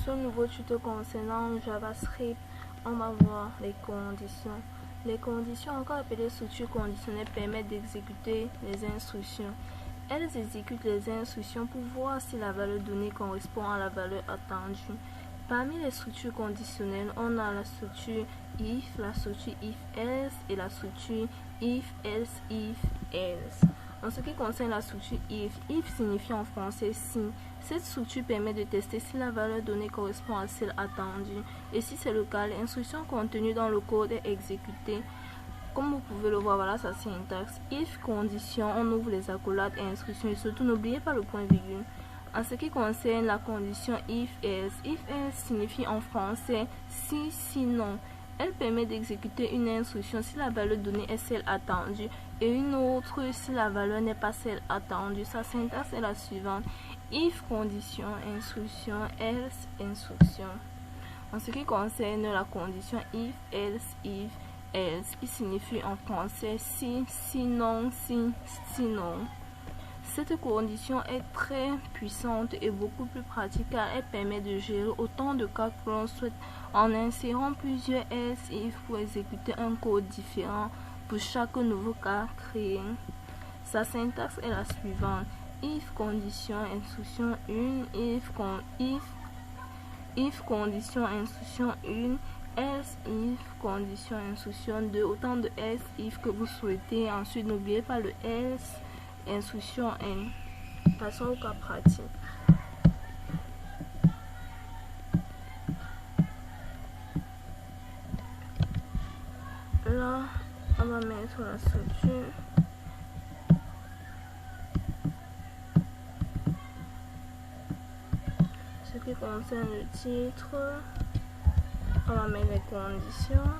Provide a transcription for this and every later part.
ce nouveau tuto concernant JavaScript, on va voir les conditions. Les conditions, encore appelées structures conditionnelles, permettent d'exécuter les instructions. Elles exécutent les instructions pour voir si la valeur donnée correspond à la valeur attendue. Parmi les structures conditionnelles, on a la structure if, la structure if-else et la structure if-else, if-else. En ce qui concerne la structure if signifie en français si. Cette structure permet de tester si la valeur donnée correspond à celle attendue. Et si c'est le cas, l'instruction contenue dans le code est exécutée. Comme vous pouvez le voir, voilà sa syntaxe. If condition, on ouvre les accolades et instructions. Et surtout, n'oubliez pas le point virgule. En ce qui concerne la condition if-else signifie en français si, sinon. Elle permet d'exécuter une instruction si la valeur donnée est celle attendue et une autre si la valeur n'est pas celle attendue. Sa syntaxe est la suivante. If condition, instruction, else, instruction. En ce qui concerne la condition if-else, il signifie en français si, sinon, si, sinon. Cette condition est très puissante et beaucoup plus pratique car elle permet de gérer autant de cas que l'on souhaite en insérant plusieurs else if pour exécuter un code différent pour chaque nouveau cas créé. Sa syntaxe est la suivante. If condition instruction 1, if condition instruction 1, else if condition instruction 2, autant de else if que vous souhaitez. Ensuite, n'oubliez pas le else instruction N. Passons au cas pratique. Là, on va mettre la structure. Ce qui concerne le titre, on va mettre les conditions.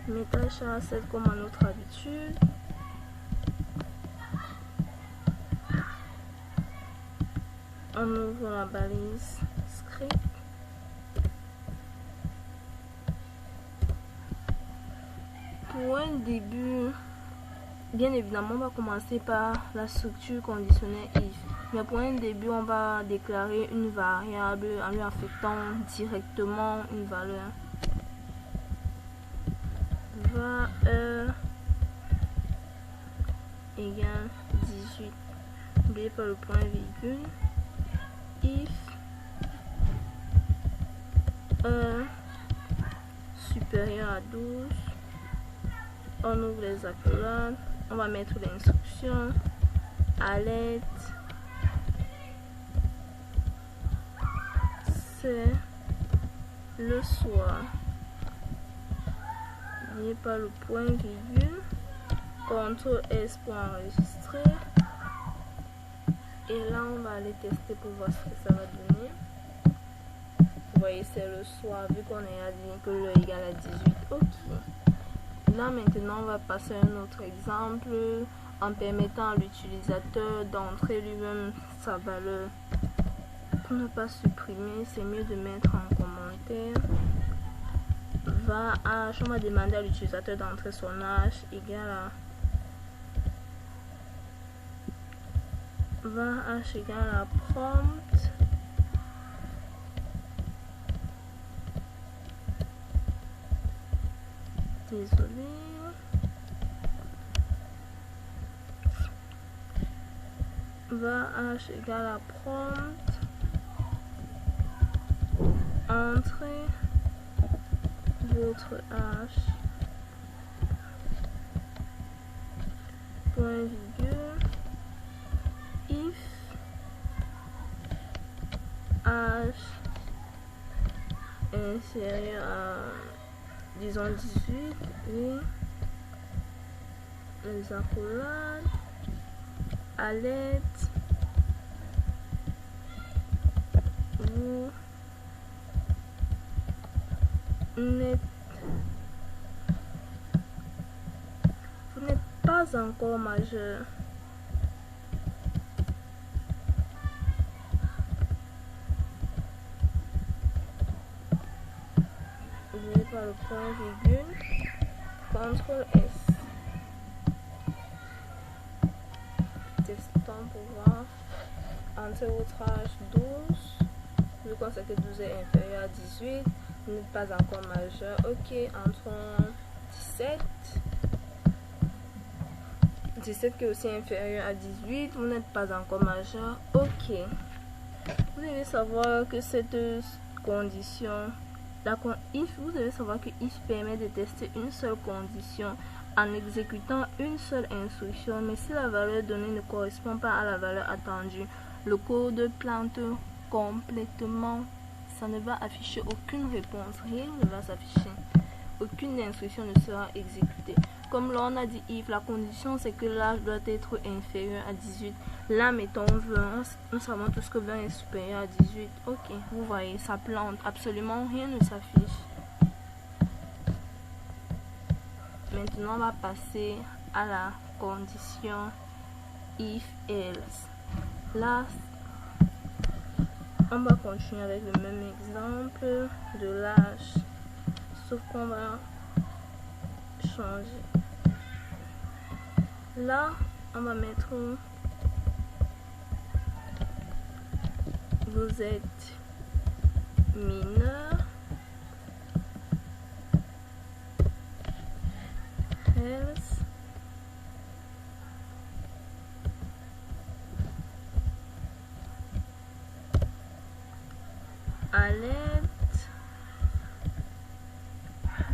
Métage à 7 comme à notre habitude. On ouvre la balise script. Pour un début, bien évidemment, on va commencer par la structure conditionnelle if. Mais pour un début, on va déclarer une variable en lui affectant directement une valeur. Va égale 18. N'oubliez pas le point virgule. If supérieur à 12, on ouvre les accolades, on va mettre l'instruction alerte, c'est le soir. N'oubliez pas le point virgule. CTRL S pour enregistrer. Et là, on va aller tester pour voir ce que ça va donner. Vous voyez, c'est le soir, vu qu'on a dit que l'heure égale à 18. Ok. Là, maintenant, on va passer à un autre exemple en permettant à l'utilisateur d'entrer lui-même sa valeur. Pour ne pas supprimer, c'est mieux de mettre en commentaire. On va demander à l'utilisateur d'entrer son âge égal à h égale à prompt désolé h égale à prompt entrez votre âge point virgule if âge inférieur à disons 18 et les accolades alerte vous n'êtes pas encore majeur. N'oubliez pas le point virgule. CTRL S. Entrez votre âge 12. Vu qu'on sait que 12 est inférieur à 18, vous n'êtes pas encore majeur. Ok, entrons 17. 17 qui est aussi inférieur à 18, vous n'êtes pas encore majeur. Ok. Vous devez savoir que cette condition, vous devez savoir que if permet de tester une seule condition en exécutant une seule instruction, mais si la valeur donnée ne correspond pas à la valeur attendue, le code plante complètement. Ça ne va afficher aucune réponse, rien ne va s'afficher. Aucune instruction ne sera exécutée. Comme là on a dit if, la condition c'est que l'âge doit être inférieur à 18. Là mettons 20, nous savons tous que 20 est supérieur à 18. Ok, vous voyez, ça plante, absolument rien ne s'affiche. Maintenant on va passer à la condition if else. Là on va continuer avec le même exemple de l'âge, sauf qu'on va changer. Là on va mettre vous êtes mineur, else alerte,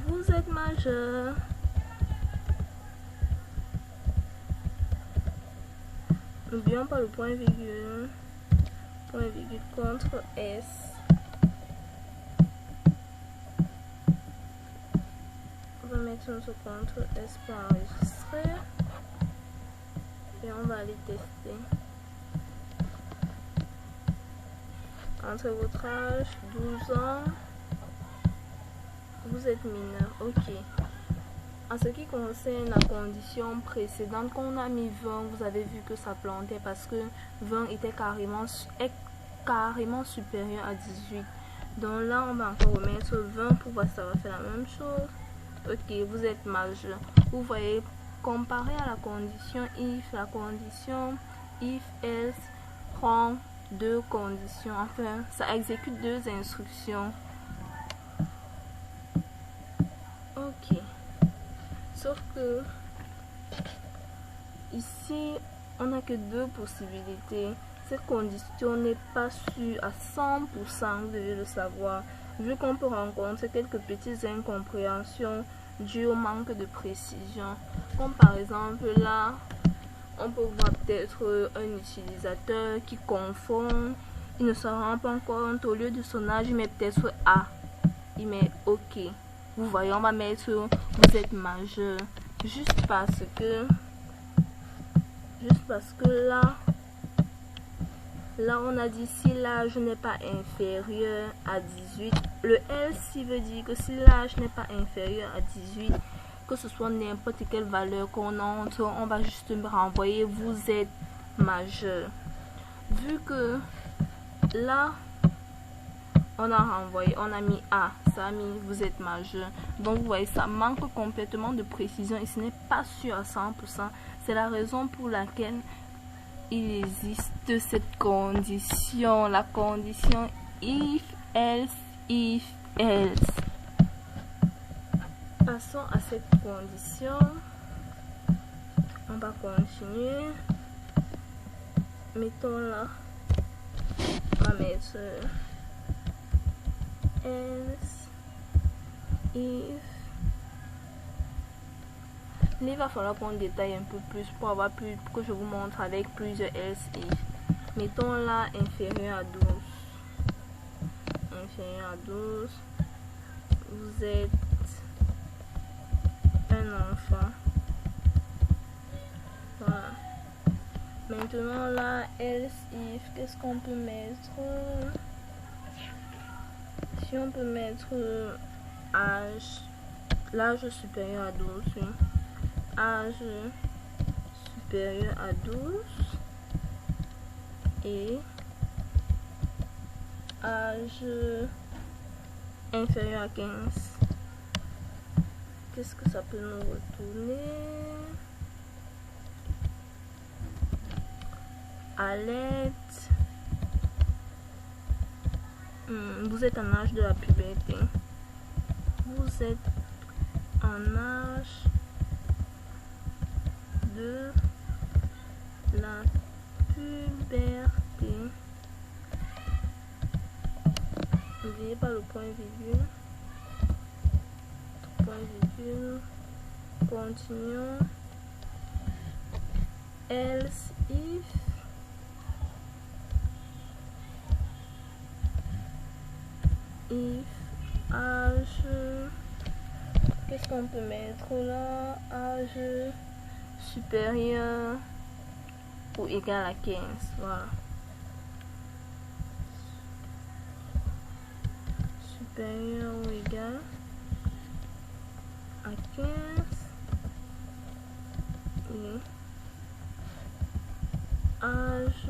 vous êtes majeur. N'oublions pas le point virgule contre S. On va mettre notre contre S pour enregistrer et on va aller tester. Entre votre âge 12 ans, vous êtes mineur. Ok. En ce qui concerne la condition précédente, quand on a mis 20, vous avez vu que ça plantait parce que 20 était carrément supérieur à 18. Donc là, on va encore remettre 20 pour voir si ça va faire la même chose. Ok, vous êtes majeur. Vous voyez, comparé à la condition if else prend deux conditions. Enfin, ça exécute deux instructions. Ok. Sauf que ici, on n'a que deux possibilités. Cette condition n'est pas sûre à 100%, vous devez le savoir, vu qu'on peut rencontrer quelques petites incompréhensions dues au manque de précision. Comme par exemple là, on peut voir peut-être un utilisateur qui confond, il ne se rend pas compte, au lieu de son âge, il met peut-être A, il met OK. Vous voyez, on va mettre vous êtes majeur, juste parce que là on a dit si l'âge n'est pas inférieur à 18. Le else veut dire que si l'âge n'est pas inférieur à 18, que ce soit n'importe quelle valeur qu'on entre, on va juste renvoyer vous êtes majeur. Vu que là on a renvoyé, on a mis A, ça a mis vous êtes majeur. Donc vous voyez, ça manque complètement de précision et ce n'est pas sûr à 100%. C'est la raison pour laquelle il existe cette condition, la condition if else. Passons à cette condition. On va continuer. Mettons là, on va mettre else if. Il va falloir qu'on détaille un peu plus pour avoir plus, que je vous montre avec plusieurs else if. Mettons là inférieur à 12. Inférieur à 12. Vous êtes un enfant. Voilà. Maintenant là, else if, qu'est-ce qu'on peut mettre? Si on peut mettre âge, l'âge supérieur à 12, oui. Âge supérieur à 12 et âge inférieur à 15. Qu'est-ce que ça peut nous retourner? Alerte Vous êtes en âge de la puberté. Vous êtes en âge de la puberté. N'oubliez pas le point virgule. Continuons. Else if âge, qu'est-ce qu'on peut mettre là? Âge supérieur ou égal à 15. Voilà. Supérieur ou égal à 15 et âge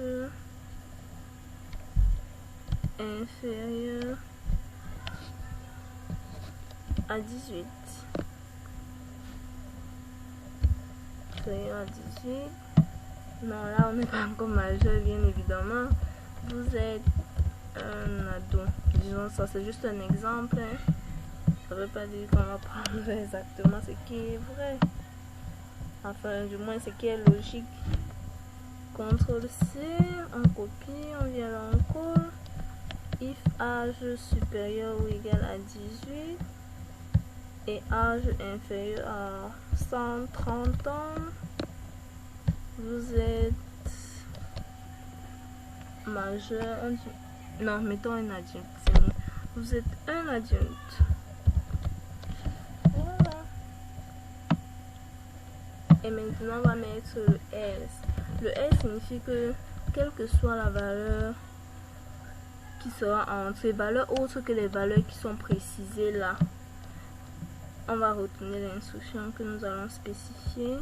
inférieur à 18. Inférieur à 18. Non, là on n'est pas encore majeur, bien évidemment. Vous êtes un ado. Disons ça, c'est juste un exemple. Ça veut pas dire qu'on va prendre exactement ce qui est vrai. Enfin, du moins ce qui est logique. CTRL-C, on copie, on vient là, on colle. If âge supérieur ou égal à 18 et âge inférieur à 130 ans, vous êtes majeur. Non, mettons un adulte, c'est mieux. Vous êtes un adulte. Voilà. Et maintenant, on va mettre le else. Le else signifie que, quelle que soit la valeur qui sera entre les valeurs autres que les valeurs qui sont précisées là, on va retourner l'instruction que nous allons spécifier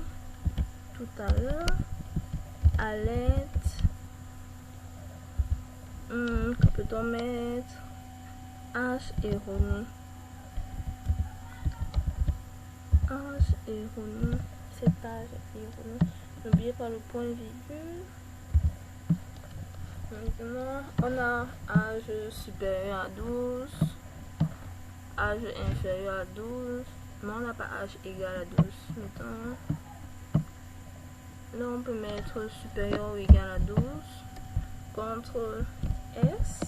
tout à l'heure. Alerte. Que peut-on mettre? H erroné. H erroné. Cet âge erroné. N'oubliez pas le point virgule. Maintenant, on a âge supérieur à 12, âge inférieur à 12. Non, on n'a pas âge égal à 12. Maintenant, là, on peut mettre supérieur ou égal à 12. CTRL S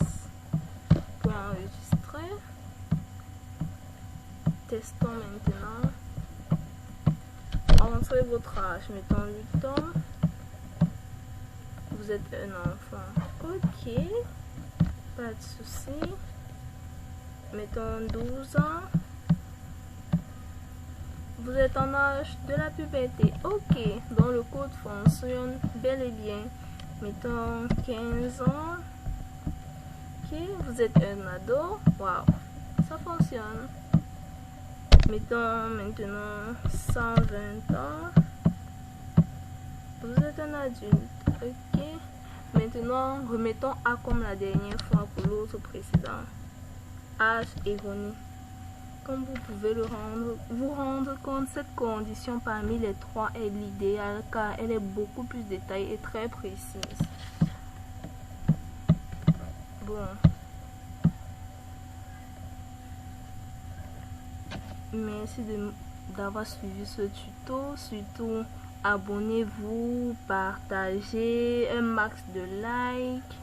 pour enregistrer. Testons maintenant. Entrez votre âge, mettons 8 ans. Vous êtes un enfant. Ok, pas de souci. Mettons 12 ans. Vous êtes en âge de la puberté. Ok, donc le code fonctionne bel et bien. Mettons 15 ans. Ok, vous êtes un ado. Waouh, ça fonctionne. Mettons maintenant 120 ans. Vous êtes un adulte. Ok. Maintenant, remettons A comme la dernière fois pour l'autre précédent. Âge erroné. Comme vous pouvez vous rendre compte, cette condition parmi les trois est l'idéal car elle est beaucoup plus détaillée et très précise. Bon. Merci d'avoir suivi ce tuto. Surtout, abonnez-vous, partagez, un max de likes.